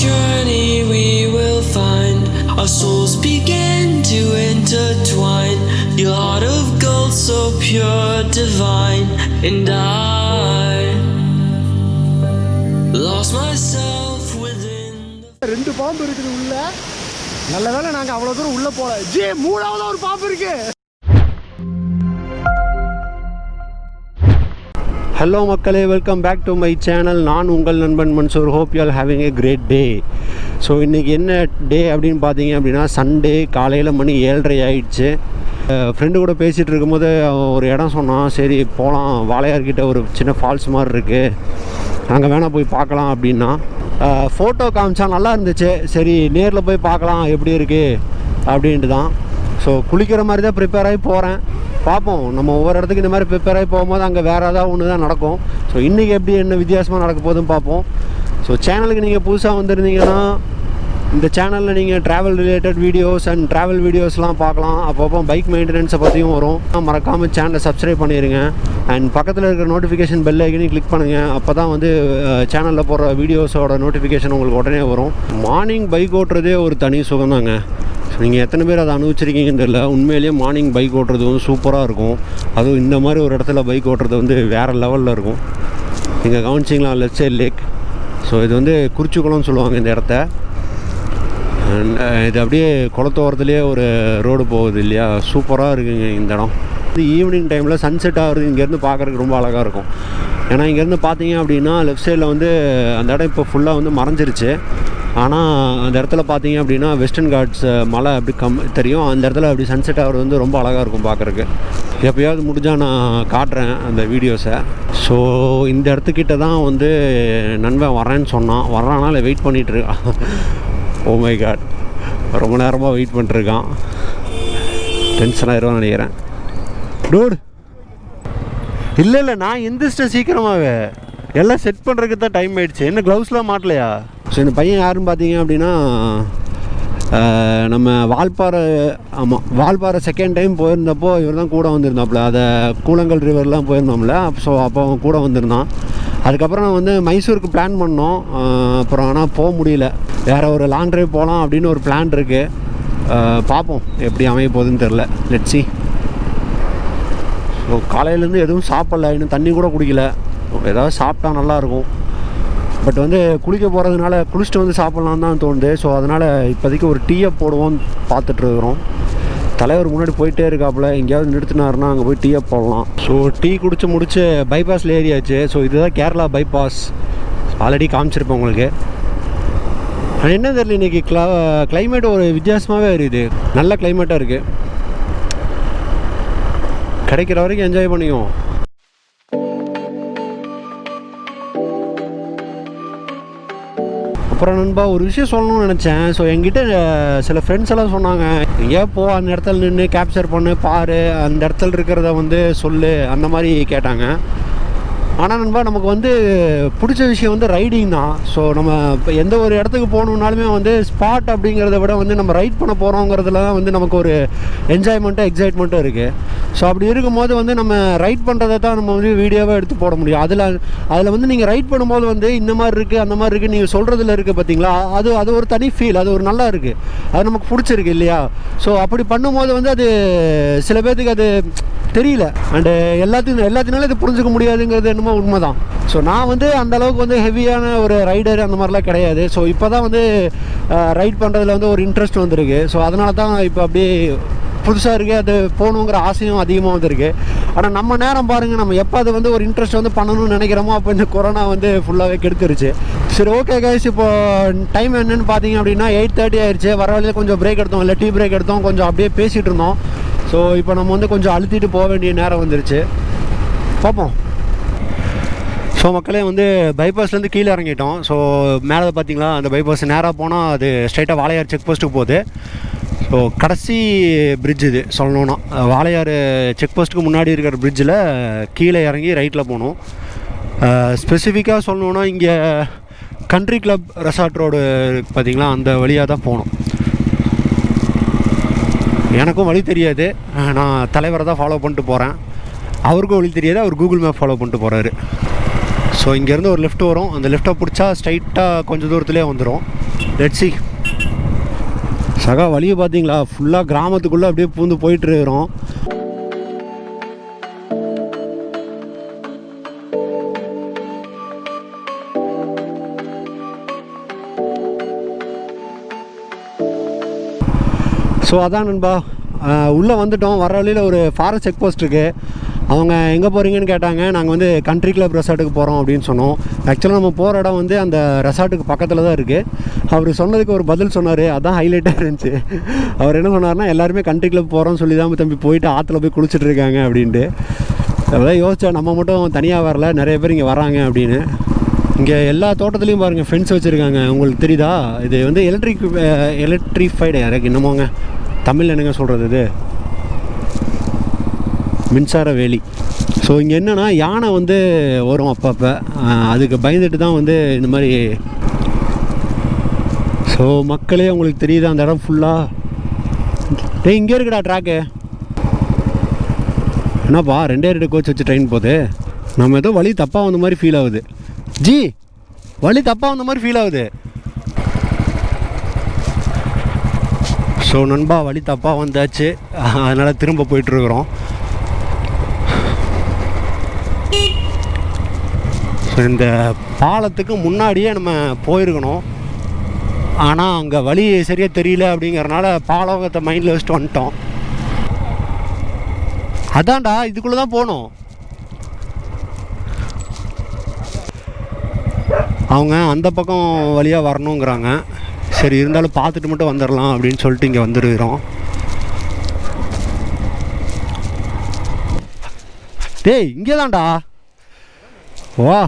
journey we will find our souls begin to intertwine. Your heart of gold, so pure, divine, and I lost myself within. ரெண்டு பாம்பு இருக்குது உள்ள. நல்ல வேளை நாங்கள் அவ்வளோ தூரம் உள்ளே போகல. ஜே மூணாவது ஒரு பாம்பு இருக்கு. ஹலோ மக்களே, welcome back to my channel. நான் உங்கள் நண்பன் Mansoor. Hope you are having a great day. So இன்றைக்கி என்ன டே அப்படின்னு பார்த்தீங்க அப்படின்னா சண்டே. காலையில் மணி 7:30 ஆகிடுச்சு. ஃப்ரெண்டு கூட பேசிகிட்டு இருக்கும்போது ஒரு இடம் சொன்னான். சரி போகலாம், வாளையார்கிட்ட ஒரு சின்ன ஃபால்ஸ் மாதிரி இருக்குது, அங்கே வேணால் போய் பார்க்கலாம் அப்படின்னா. ஃபோட்டோ காமிச்சா நல்லா இருந்துச்சு. சரி நேரில் போய் பார்க்கலாம் எப்படி இருக்குது அப்படின்ட்டு தான். ஸோ குளிக்கிற மாதிரி தான் ப்ரிப்பேர் ஆகி போகிறேன். பார்ப்போம், நம்ம ஒவ்வொரு இடத்துக்கு இந்த மாதிரி ப்ரிப்பேர் ஆகி போகும்போது அங்கே வேறு ஏதாவது ஒன்று தான் நடக்கும். ஸோ இன்றைக்கி எப்படி என்ன வித்தியாசமாக நடக்க போகுதுன்னு பார்ப்போம். ஸோ சேனலுக்கு நீங்கள் புதுசாக வந்திருந்தீங்கன்னா இந்த சேனலில் நீங்கள் travel related videos and travel வீடியோஸ்லாம் பார்க்கலாம். அப்பப்போ பைக் மெயின்டெனன்ஸை பற்றியும் வரும். மறக்காமல் சேனலை சப்ஸ்கிரைப் பண்ணிடுங்க. அண்ட் பக்கத்தில் இருக்கிற நோட்டிஃபிகேஷன் பெல் ஐக்கனையும் கிளிக் பண்ணுங்கள். அப்போ தான் வந்து சேனலில் போடுற வீடியோஸோட நோட்டிஃபிகேஷன் உங்களுக்கு உடனே வரும். மார்னிங் பைக் ஓட்டுறதே ஒரு தனி சுகம் தாங்க. ஸோ நீங்கள் எத்தனை பேர் அதை அனுபவிச்சிருக்கீங்கன்னு தெரியல. உண்மையிலேயே மார்னிங் பைக் ஓட்டுறது வந்து சூப்பராக இருக்கும். அதுவும் இந்த மாதிரி ஒரு இடத்துல பைக் ஓட்டுறது வந்து வேறு லெவலில் இருக்கும். நீங்கள் கவனிச்சிங்களா, லெஃப்ட் சைட் லேக். ஸோ இது வந்து குறிச்சிக்குளம்னு சொல்லுவாங்க இந்த இடத்த. இது அப்படியே குளத்தோரத்துலேயே ஒரு ரோடு போகுது இல்லையா, சூப்பராக இருக்குங்க இந்த இடம். இது ஈவினிங் டைமில் சன்செட் ஆகிறது இங்கேருந்து பார்க்குறதுக்கு ரொம்ப அழகாக இருக்கும். ஏன்னா இங்கேருந்து பார்த்தீங்க அப்படின்னா லெஃப்ட் சைடில் வந்து அந்த இடம் இப்போ ஃபுல்லாக வந்து மறைஞ்சிருச்சு. ஆனால் அந்த இடத்துல பார்த்தீங்க அப்படின்னா வெஸ்டர்ன் காட்ஸ் மலை அப்படி தெரியும். அந்த இடத்துல அப்படி சன்செட் ஆகிறது வந்து ரொம்ப அழகாக இருக்கும் பார்க்குறக்கு. எப்போயாவது முடிஞ்சால் நான் காட்டுறேன் அந்த வீடியோஸை. ஸோ இந்த இடத்துக்கிட்ட தான் வந்து நண்பன் வரேன்னு சொன்னான். வர்றானா இல்லை வெயிட் பண்ணிகிட்ருக்கான். ஓ மை காட், ரொம்ப நேரமாக வெயிட் பண்ணிட்டுருக்கான். டென்ஷன் ஆயிடுவான்னு நினைக்கிறேன். டூட் இல்லை நான் எந்திரிச்சிட்டேன் சீக்கிரமாகவே. எல்லாம் செட் பண்ணுறதுக்கு தான் டைம் ஆகிடுச்சு. என்ன க்ளவுஸ்லாம் மாட்டலையா? ஸோ இந்த பையன் யாருன்னு பார்த்தீங்க அப்படின்னா நம்ம வால்பாறை செகண்ட் டைம் போயிருந்தப்போ இவர் தான் கூட வந்திருந்தாப்புல. அதை கூழங்கல் ரிவர்லாம் போயிருந்தோம்ல. ஸோ அப்போ அவன் கூட வந்திருந்தான். அதுக்கப்புறம் நான் வந்து மைசூருக்கு பிளான் பண்ணோம். அப்புறம் ஆனால் போக முடியல. வேறு ஒரு லாங் ட்ரைவ் போகலாம் அப்படின்னு ஒரு பிளான் இருக்குது. பார்ப்போம் எப்படி அமைய போகுதுன்னு தெரில. Let's see. ஸோ காலையிலேருந்து எதுவும் சாப்பிடல, இன்னும் தண்ணி கூட குடிக்கல. ஏதாவது சாப்பிட்டா நல்லாயிருக்கும். பட் வந்து குளிக்க போகிறதுனால குளிச்சுட்டு வந்து சாப்பிட்லான்னு தான் தோணுது. ஸோ அதனால் இப்போதைக்கு ஒரு டீயை போடுவோன்னு பார்த்துட்ருக்குறோம். தலைவர் முன்னாடி போயிட்டே இருக்காப்புல. எங்கேயாவது நிறுத்தினாருன்னா அங்கே போய் டீயை போடலாம். ஸோ டீ முடிச்சு பைபாஸில் ஏறியாச்சு. ஸோ இதுதான் கேரளா பைபாஸ். ஆல்ரெடி காமிச்சிருப்பேன் உங்களுக்கு. ஆனால் என்ன தெரியல, இன்றைக்கி கிளைமேட் ஒரு வித்தியாசமாகவே இருக்குது. நல்ல கிளைமேட்டாக இருக்குது. கிடைக்கிற வரைக்கும் என்ஜாய் பண்ணிக்குவோம். அப்புறம் நண்பா ஒரு விஷயம் சொல்லணும்னு நினச்சேன். ஸோ என்கிட்ட சில ஃப்ரெண்ட்ஸ் எல்லாம் சொன்னாங்க, எங்கேயா போ, அந்த இடத்துல நின்று கேப்சர் பண்ணு, பாரு, அந்த இடத்துல இருக்கிறத வந்து சொல்லு, அந்த மாதிரி கேட்டாங்க. ஆனால் நண்பா நமக்கு வந்து பிடிச்ச விஷயம் வந்து ரைடிங் தான். ஸோ நம்ம இப்போ எந்த ஒரு இடத்துக்கு போகணுன்னாலுமே வந்து ஸ்பாட் அப்படிங்கிறத விட வந்து நம்ம ரைட் பண்ண போகிறோங்கிறதுல தான் வந்து நமக்கு ஒரு என்ஜாய்மெண்ட்டும் எக்ஸைட்மெண்ட்டும் இருக்குது. ஸோ அப்படி இருக்கும்போது வந்து நம்ம ரைட் பண்ணுறதை தான் நம்ம வந்து வீடியோவாக எடுத்து போட முடியும். அதில் வந்து நீங்கள் ரைட் பண்ணும்போது வந்து இந்த மாதிரி இருக்குது அந்த மாதிரி இருக்குது நீங்கள் சொல்கிறதுல இருக்குது பார்த்தீங்களா, அது ஒரு தனி ஃபீல். அது ஒரு நல்லா இருக்குது, அது நமக்கு பிடிச்சிருக்கு இல்லையா. ஸோ அப்படி பண்ணும்போது வந்து அது சில பேர்த்துக்கு அது தெரியல. அண்டு எல்லாத்தினாலும் இது புரிஞ்சுக்க முடியாதுங்கிறது என்னமோ உண்மை தான். ஸோ நான் வந்து அந்தளவுக்கு வந்து ஹெவியான ஒரு ரைடர் அந்த மாதிரிலாம் கிடையாது. ஸோ இப்போ தான் வந்து ரைட் பண்ணுறதுல வந்து ஒரு இன்ட்ரெஸ்ட் வந்துருக்கு. ஸோ அதனால தான் இப்போ அப்படியே புதுசாக இருக்குது, அது போகணுங்கிற ஆசையும் அதிகமாக வந்துருக்கு. ஆனால் நம்ம நேரம் பாருங்கள், நம்ம எப்போ அதை வந்து ஒரு இன்ட்ரெஸ்ட் வந்து பண்ணணும்னு நினைக்கிறோமோ அப்போ இந்த கொரோனா வந்து ஃபுல்லாகவே கெடுத்துருச்சு. சரி ஓகே கைஸ், இப்போ டைம் என்னென்னு பார்த்தீங்க அப்படின்னா 8:30 ஆயிடுச்சு. வர வழியில் கொஞ்சம் பிரேக் எடுத்தோம், இல்லை டீ பிரேக் எடுத்தோம், கொஞ்சம் அப்படியே பேசிகிட்டு இருந்தோம். ஸோ இப்போ நம்ம வந்து கொஞ்சம் அழுத்திட்டு போக வேண்டிய நேரம் வந்துருச்சு. பார்ப்போம். ஸோ மக்களே வந்து பைபாஸ்லேருந்து கீழே இறங்கிட்டோம். ஸோ மேலே பார்த்தீங்களா அந்த பைபாஸ் நேராக போனால் அது ஸ்ட்ரைட்டாக வாளையார் செக் போஸ்ட்டுக்கு போகுது. ஸோ கடைசி பிரிட்ஜ் இது சொல்லணுன்னா. வாளையார் செக் போஸ்ட்டுக்கு முன்னாடி இருக்கிற பிரிட்ஜில் கீழே இறங்கி ரைட்டில் போகணும். ஸ்பெசிஃபிக்காக சொல்லணுன்னா இங்கே கண்ட்ரி கிளப் ரெசார்ட் ரோடு பார்த்திங்களா, அந்த வழியாக தான் போகணும். எனக்கும் வழி தெரியாது, நான் தலைவரை தான் ஃபாலோ பண்ணிட்டு போகிறேன். அவருக்கும் வழி தெரியாது, அவர் கூகுள் மேப் ஃபாலோ பண்ணிட்டு போகிறாரு. ஸோ இங்கேருந்து ஒரு லெஃப்ட் வரும், அந்த லெஃப்ட்டை பிடிச்சா ஸ்ட்ரைட்டாக கொஞ்சம் தூரத்துலேயே வந்துடும். Let's see. சகா வழியை பார்த்தீங்களா, ஃபுல்லாக கிராமத்துக்குள்ளே அப்படியே பூந்து போயிட்டுருக்கிறோம். ஸோ அதான் நண்பா, உள்ளே வந்துட்டோம். வர வழியில் ஒரு ஃபாரஸ்ட் செக் போஸ்ட் இருக்குது. அவங்க எங்கே போகிறீங்கன்னு கேட்டாங்க. நாங்கள் வந்து கண்ட்ரி கிளப் ரெசார்ட்டுக்கு போகிறோம் அப்படின்னு சொன்னோம். ஆக்சுவலாக நம்ம போகிற இடம் வந்து அந்த ரெசார்ட்டுக்கு பக்கத்தில் தான் இருக்குது. அவர் சொன்னதுக்கு ஒரு பதில் சொன்னார், அதான் ஹைலைட்டாக இருந்துச்சு. அவர் என்ன சொன்னார்னா, எல்லாருமே கண்ட்ரி கிளப் போகிறோம்னு சொல்லி தான் தம்பி போயிட்டு ஆற்றுல போய் குளிச்சுட்டு இருக்காங்க அப்படின்ட்டு. அதான் யோசித்தா, நம்ம மட்டும் தனியாக வரல, நிறைய பேர் இங்கே வராங்க அப்படின்னு. இங்கே எல்லா தோட்டத்துலேயும் பாருங்கள் ஃபென்ஸ் வச்சுருக்காங்க. உங்களுக்கு தெரியுதா? இது வந்து எலக்ட்ரிஃபைடு யாருக்கு என்னமோங்க தமிழ் என்னங்க சொல்கிறது, இது மின்சார வேலி. ஸோ இங்கே என்னென்னா யானை வந்து வரும் அப்பப்போ, அதுக்கு பயந்துட்டு தான் வந்து இந்த மாதிரி. ஸோ மக்களே உங்களுக்கு தெரியுது அந்த இடம் ஃபுல்லாக. டேய் இங்கே இருக்குடா ட்ராக்கு. என்னப்பா 2 கோச் வச்சு ட்ரெயின் போகுது. நம்ம ஏதோ வழி தப்பாக வந்த மாதிரி ஃபீல் ஆகுது. ஜி வழி தப்பாக வந்த மாதிரி ஃபீல் ஆகுது. ஸோ நண்பா வழி தப்பாக வந்தாச்சு, அதனால் திரும்ப போயிட்டுருக்குறோம். ஸோ இந்த பாலத்துக்கு முன்னாடியே நம்ம போயிருக்கணும். ஆனால் அங்கே வழி சரியாக தெரியல அப்படிங்கிறனால பாலத்தை மைண்டில் வச்சுட்டு வந்துட்டோம். அதான்டா இதுக்குள்ளே தான் போகணும். அவங்க அந்த பக்கம் வழியாக வரணுங்கிறாங்க. சரி இருந்தாலும் பார்த்துட்டு மட்டும் வந்துடலாம் அப்படின்னு சொல்லிட்டு இங்கே வந்துருக்கிறோம். டேய் இங்கே தான்டா. வா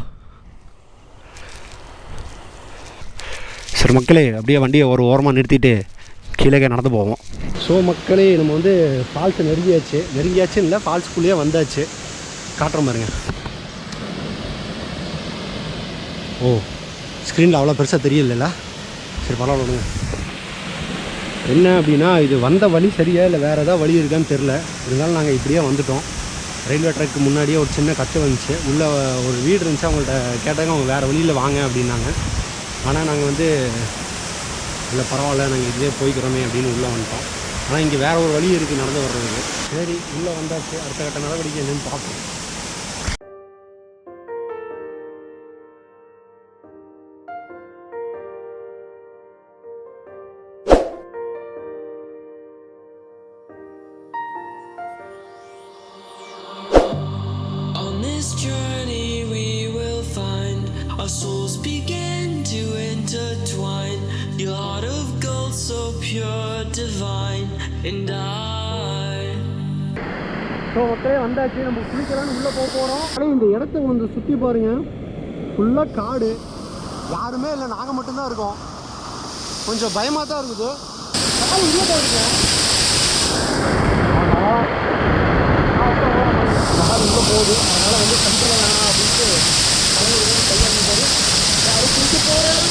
சரி மக்களே, அப்படியே வண்டியை ஒரு ஓரமாக நிறுத்திட்டு கீழே நடந்து போவோம். ஸோ மக்களே, நம்ம வந்து ஃபால்ஸை நெருங்கியாச்சுன்னு இல்லை, ஃபால்ஸ்குள்ளேயே வந்தாச்சு. காட்டுற பாருங்க. ஓ ஸ்க்ரீனில் அவ்வளோ பெருசாக தெரியல. சரி பரவாயில்ல விடுங்க. என்ன அப்படின்னா, இது வந்த வழி சரியா இல்லை வேறு ஏதாவது வழி இருக்கான்னு தெரில. இருந்தாலும் நாங்கள் இப்படியே வந்துட்டோம். ரயில்வே ட்ராக்கு முன்னாடியே ஒரு சின்ன கட்டு வந்துச்சு. உள்ளே ஒரு வீடு இருந்துச்சு. அவங்கள்ட்ட கேட்டாங்க, அவங்க வேறு வழியில் வாங்க அப்படின்னாங்க. ஆனால் நாங்கள் வந்து இல்லை பரவாயில்ல, நாங்கள் இதுவே போய்க்கிறோமே அப்படின்னு உள்ளே வந்துட்டோம். ஆனால் இங்கே வேறு ஒரு வழி இருக்குது நடந்து வர்றதுக்கு. சரி உள்ளே வந்தாச்சு, அடுத்த கட்ட நடவடிக்கை என்னன்னு பார்ப்போம். Journey we will find our souls begin to intertwine. Your heart of gold so pure, divine, and so மக்களே வந்தாச்சு. நம்ம குளிக்கலான்னு உள்ளே போகிறோம். ஆனால் இந்த இடத்த வந்து சுற்றி பாருங்கள், ஃபுல்லாக காடு, யாருமே இல்லை, நாங்கள் மட்டும்தான் இருக்கோம். கொஞ்சம் பயமாக தான் இருக்குது. உள்ளே போயிருக்கேன் உள்ளே போகுது. அதனால் வந்து கண்டிப்பாக வேணாம் அப்படின்ட்டு கையாண்டாரு. யாரும் குளிக்க போகிறேன்.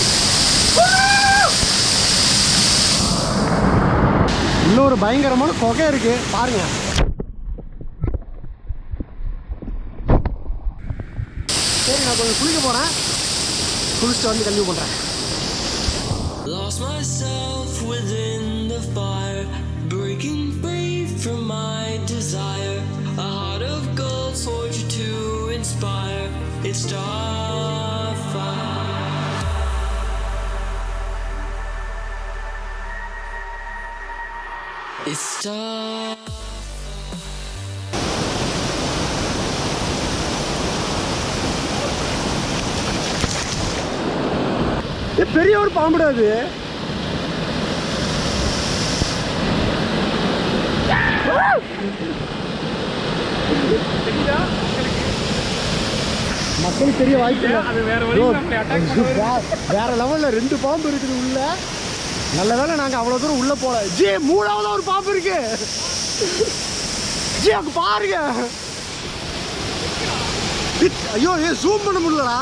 இன்னொரு பயங்கரமான குகை இருக்குது பாருங்கள். சரி நான் கொஞ்சம் குளிக்க போகிறேன், குளிச்சுட்டு வந்து கண்டிப்பாக பண்ணுறேன். Lost myself within the fire, breaking free from my desire. A heart of gold forged to inspire. It's starfire. It's starfire. பெரிய ஒரு பாம்புடா அது. மக்களுக்கு தெரிய வாய்ப்பு இல்லை. வேற லெவல்ல 2 பாம்பு இருக்குது உள்ள. நல்ல வேலை நாங்கள் அவ்வளோ தூரம் உள்ள போல. ஜி 3வது ஒரு பாம்பு இருக்கு. ஜி அங்க பாருங்க. ஐயோ ஜூம் பண்ண முடியலடா.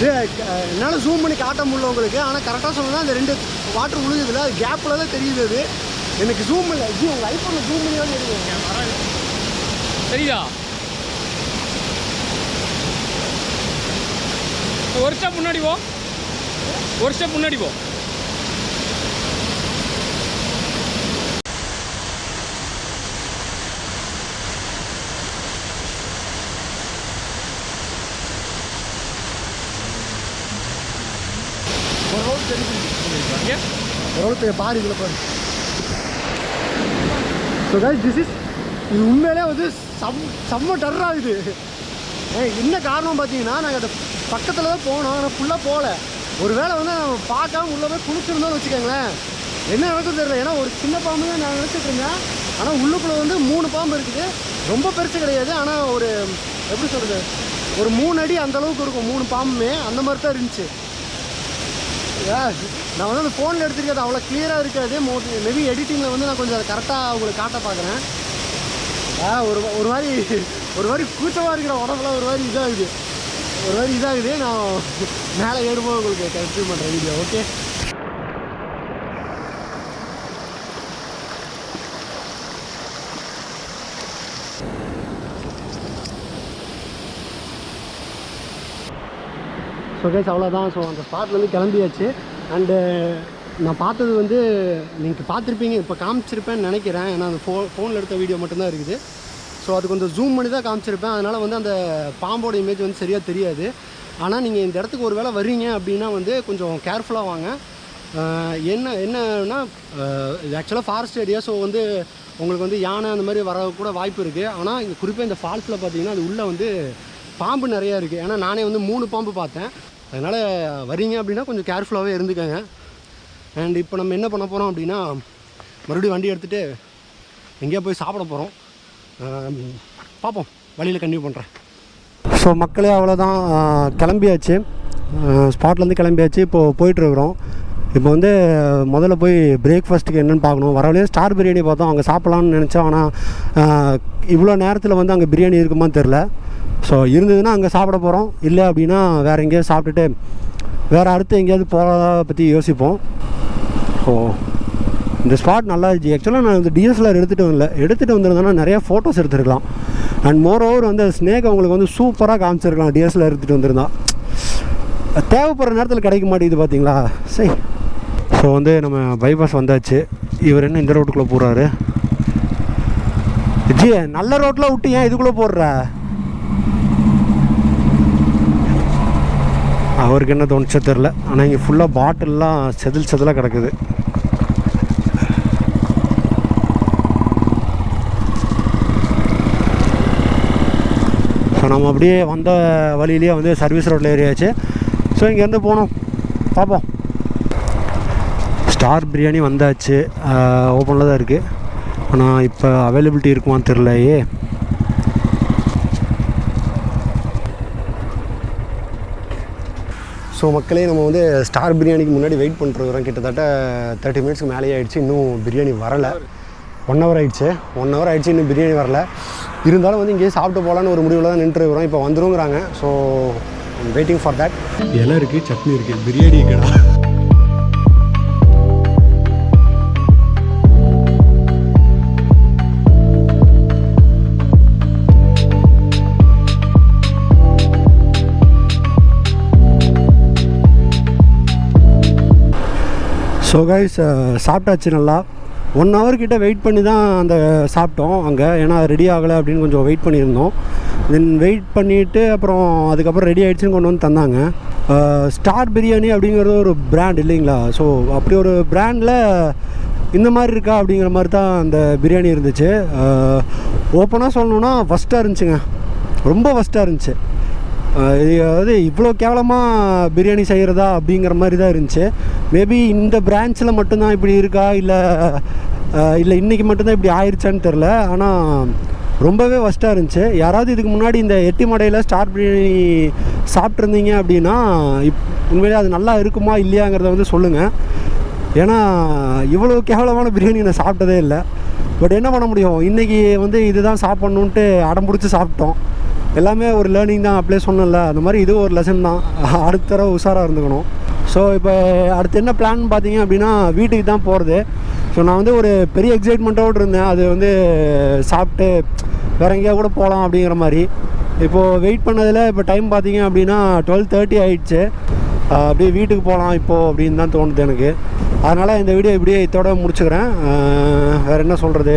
என்னால் ஜூம் பண்ணி காட்ட முடியல உங்களுக்கு. ஆனால் கரெக்டாக சொன்னால் அந்த 2 வாட்டர் விழுகுதுல, அது கேப்பில் தான் தெரியுது. அது எனக்கு ஜூம் இல்லை. ஜி உங்கள் ஐஃபோனில் ஜூம் பண்ணி தான் தெரியுது. தெரியுதா? ஒரு ஸ்டெப் முன்னாடி போ, ஒரு ஸ்டெப் முன்னாடி போ. ஒரு ரோடு தெரியுது, ரோடு பாரு, இதில் பாரு. ஸோ கைஸ் திஸ் இஸ், இது உண்மையிலே வந்து செம்ம டர்ராகுது. என்ன காரணம் பார்த்தீங்கன்னா, நாங்கள் அந்த பக்கத்தில் தான் போனோம், ஆனால் ஃபுல்லாக போகல. ஒரு வேளை வந்து நம்ம பார்க்காம உள்ளே போய் குளிச்சிருந்தோம்னு வச்சுக்கோங்களேன், என்ன நடக்கும் தெரியல. ஏன்னா ஒரு சின்ன பாம்பு தான் நான் நினச்சிட்டு இருந்தேன், ஆனால் உள்ளுக்குள்ளே வந்து 3 பாம்பு இருக்குது. ரொம்ப பெருசு கிடையாது, ஆனால் ஒரு எப்படி சொல்கிறது, ஒரு 3 அடி அந்தளவுக்கு இருக்கும் 3 பாம்புமே. அந்த மாதிரி தான் இருந்துச்சு. நான் வந்து அந்த ஃபோனில் எடுத்துருக்காது, அவ்வளோ கிளியராக இருக்காது. மேபி எடிட்டிங்கில் வந்து நான் கொஞ்சம் அதை கரெக்டாக உங்களுக்கு காட்ட பார்க்குறேன். ஒரு மாதிரி கூச்சமாக இருக்கிற உடம்புலாம் ஒரு மாதிரி இதாகுது. நான் மேலே ஏறும்போது உங்களுக்கு கன்டினியூ பண்ணுறேன் வீடியோ. ஓகே, ஸோ கைஸ் அவ்வளோதான். ஸோ அந்த ஸ்பாட்லேருந்து கிளம்பியாச்சு. அண்டு நான் பார்த்தது வந்து நீங்கள் பார்த்துருப்பீங்க, இப்போ காமிச்சிருப்பேன்னு நினைக்கிறேன். ஏன்னா அந்த ஃபோனில் எடுத்த வீடியோ மட்டும்தான் இருக்குது. ஸோ அது கொஞ்சம் ஜூம் பண்ணி தான் காமிச்சிருப்பேன். அதனால் வந்து அந்த பாம்போட இமேஜ் வந்து சரியாக தெரியாது. ஆனால் நீங்கள் இந்த இடத்துக்கு ஒரு வேளை வர்றீங்க அப்படின்னா வந்து கொஞ்சம் கேர்ஃபுல்லாக வாங்க. என்னன்னா இது ஆக்சுவலாக ஃபாரஸ்ட் ஏரியா. ஸோ வந்து உங்களுக்கு வந்து யானை அந்த மாதிரி வர கூட வாய்ப்பு இருக்குது. ஆனால் இங்கே குறிப்பாக இந்த ஃபால்ஸில் பார்த்தீங்கன்னா அது உள்ளே வந்து பாம்பு நிறையா இருக்குது. ஏன்னா நானே வந்து 3 பாம்பு பார்த்தேன். அதனால் வரீங்க அப்படின்னா கொஞ்சம் கேர்ஃபுல்லாகவே இருந்துக்கோங்க. அண்ட் இப்போ நம்ம என்ன பண்ண போகிறோம் அப்படின்னா, மறுபடியும் வண்டி எடுத்துகிட்டு எங்கேயா போய் சாப்பிட போகிறோம். பார்ப்போம், வழியில் கண்டினியூ பண்ணுறேன். ஸோ மக்களே அவ்வளோதான், கிளம்பியாச்சு, ஸ்பாட்லேருந்து கிளம்பியாச்சு. இப்போது போயிட்டுருக்குறோம். இப்போ வந்து முதல்ல போய் பிரேக்ஃபாஸ்ட்டுக்கு என்னென்னு பார்க்கணும். வரவழையே ஸ்டார் பிரியாணி பார்த்தோம், அங்கே சாப்பிட்லான்னு நினச்சோம். ஆனால் இவ்வளோ நேரத்தில் வந்து அங்கே பிரியாணி இருக்குமான்னு தெரில. ஸோ இருந்ததுன்னா அங்கே சாப்பிட போகிறோம், இல்லை அப்படின்னா வேறு எங்கேயாவது சாப்பிட்டுட்டு வேறு அடுத்து எங்கேயாவது போகிறத பற்றி யோசிப்போம். ஸோ இந்த ஸ்பாட் நல்லா இருந்துச்சு. ஆக்சுவலாக நான் இந்த டிஎஸ்எல்ஆர் எடுத்துகிட்டு வந்திருந்தேன்னா நிறையா ஃபோட்டோஸ் எடுத்துருக்கலாம். அண்ட் மோர் ஓவர் வந்து ஸ்னேக் அவங்களுக்கு வந்து சூப்பராக காமிச்சிருக்கலாம் டிஎஸ்எல்ஆர் எடுத்துகிட்டு வந்திருந்தா. தேவைப்படுற நேரத்தில் கிடைக்க மாட்டேங்குது பார்த்தீங்களா. சரி, ஸோ வந்து நம்ம பைபாஸ் வந்தாச்சு. இவர் என்ன இந்த ரோட்டுக்குள்ளே போகிறாரு? ஜி நல்ல ரோட்டில் விட்டு ஏன் இதுக்குள்ளே போடுற? அவருக்கு என்ன தோணுச்சோ தெரில. ஆனால் இங்கே ஃபுல்லாக பாட்டில்லாம் செதிலாக கிடக்குது. ஸோ நம்ம அப்படியே வந்த வழியிலேயே வந்து சர்வீஸ் ரோட்டில் ஏறியாச்சு. ஸோ இங்கேருந்து போனோம், பார்ப்போம். ஸ்டார் பிரியாணி வந்தாச்சு, ஓப்பனில் தான் இருக்குது. ஆனால் இப்போ அவைலபிலிட்டி இருக்குமான்னு தெரிலையே. ஸோ மக்களே, நம்ம வந்து ஸ்டார் பிரியாணிக்கு முன்னாடி வெயிட் பண்ணிட்டுருக்குறோம். கிட்டத்தட்ட 30 மினிட்ஸ்க்கு மேலேயே ஆகிடுச்சு, இன்னும் பிரியாணி வரலை. 1 ஹவர் ஆகிடுச்சு, இன்னும் பிரியாணி வரலை. இருந்தாலும் வந்து இங்கேயே சாப்பிட்டு போகலான்னு ஒரு முடிவில் தான் நின்றுருக்குறோம். இப்போ வந்துருங்கிறாங்க. So waiting for that. இலை இருக்குது, சட்னி இருக்குது, பிரியாணி இருக்குடா. ஸோ கைஸ் சாப்பிட்டாச்சு. நல்லா 1 ஹவர்கிட்ட வெயிட் பண்ணி தான் அந்த சாப்பிட்டோம் அங்கே. ஏன்னா ரெடி ஆகலை அப்படின்னு கொஞ்சம் வெயிட் பண்ணியிருந்தோம். தென் வெயிட் பண்ணிவிட்டு அப்புறம் அதுக்கப்புறம் ரெடி ஆகிடுச்சின்னு கொண்டு வந்து தந்தாங்க. ஸ்டார் பிரியாணி அப்படிங்கிறது ஒரு பிராண்ட் இல்லைங்களா. ஸோ அப்படி ஒரு பிராண்டில் இந்த மாதிரி இருக்கா அப்படிங்கிற மாதிரி தான் அந்த பிரியாணி இருந்துச்சு. ஓப்பனாக சொல்லணுன்னா ஃபஸ்ட்டாக இருந்துச்சுங்க, ரொம்ப ஃபஸ்ட்டாக இருந்துச்சு. அதாவது இவ்வளோ கேவலமாக பிரியாணி செய்கிறதா அப்படிங்கிற மாதிரி தான் இருந்துச்சு. மேபி இந்த பிரான்ச்சில் மட்டும்தான் இப்படி இருக்கா, இல்லை இன்றைக்கி மட்டும்தான் இப்படி ஆயிடுச்சான்னு தெரில. ஆனால் ரொம்பவே ஃபஸ்ட்டாக இருந்துச்சு. யாராவது இதுக்கு முன்னாடி இந்த எட்டிமடையில் ஸ்டார் பிரியாணி சாப்பிட்ருந்தீங்க அப்படின்னா உண்மையிலே அது நல்லா இருக்குமா இல்லையாங்கிறத வந்து சொல்லுங்கள். ஏன்னா இவ்வளோ கேவலமான பிரியாணி நான் சாப்பிட்டதே இல்லை. பட் என்ன பண்ண முடியும், இன்றைக்கி வந்து இதுதான் சாப்பிட்ணுன்ட்டு அடம் பிடிச்சி சாப்பிட்டோம். எல்லாமே ஒரு லேர்னிங் தான், அப்படியே சொன்னல. அந்த மாதிரி இது ஒரு லெசன் தான். அடுத்த தடவை உஷாராக இருந்துக்கணும். ஸோ இப்போ அடுத்து என்ன பிளான் பார்த்தீங்க அப்படின்னா, வீட்டுக்கு தான் போகிறது. ஸோ நான் வந்து ஒரு பெரிய எக்ஸைட்மெண்ட்டோடு இருந்தேன். அது வந்து சாப்பிட்டு வேறு எங்கேயா கூட போகலாம் அப்படிங்கிற மாதிரி. இப்போது வெயிட் பண்ணதில் இப்போ டைம் பார்த்தீங்க அப்படின்னா 12:30 ஆகிடுச்சு. அப்படியே வீட்டுக்கு போகலாம் இப்போது அப்படின்னு தான் தோணுது எனக்கு. அதனால் இந்த வீடியோ இப்படியே இதோட முடிச்சுக்கிறேன். வேறு என்ன சொல்கிறது,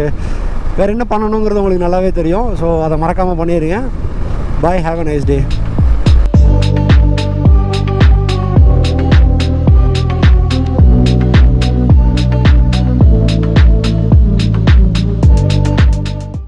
வேறு என்ன பண்ணணுங்கிறது உங்களுக்கு நல்லாவே தெரியும். ஸோ அதை மறக்காமல் பண்ணிடுங்க. பாய், ஹாவ் அ நைஸ் டே.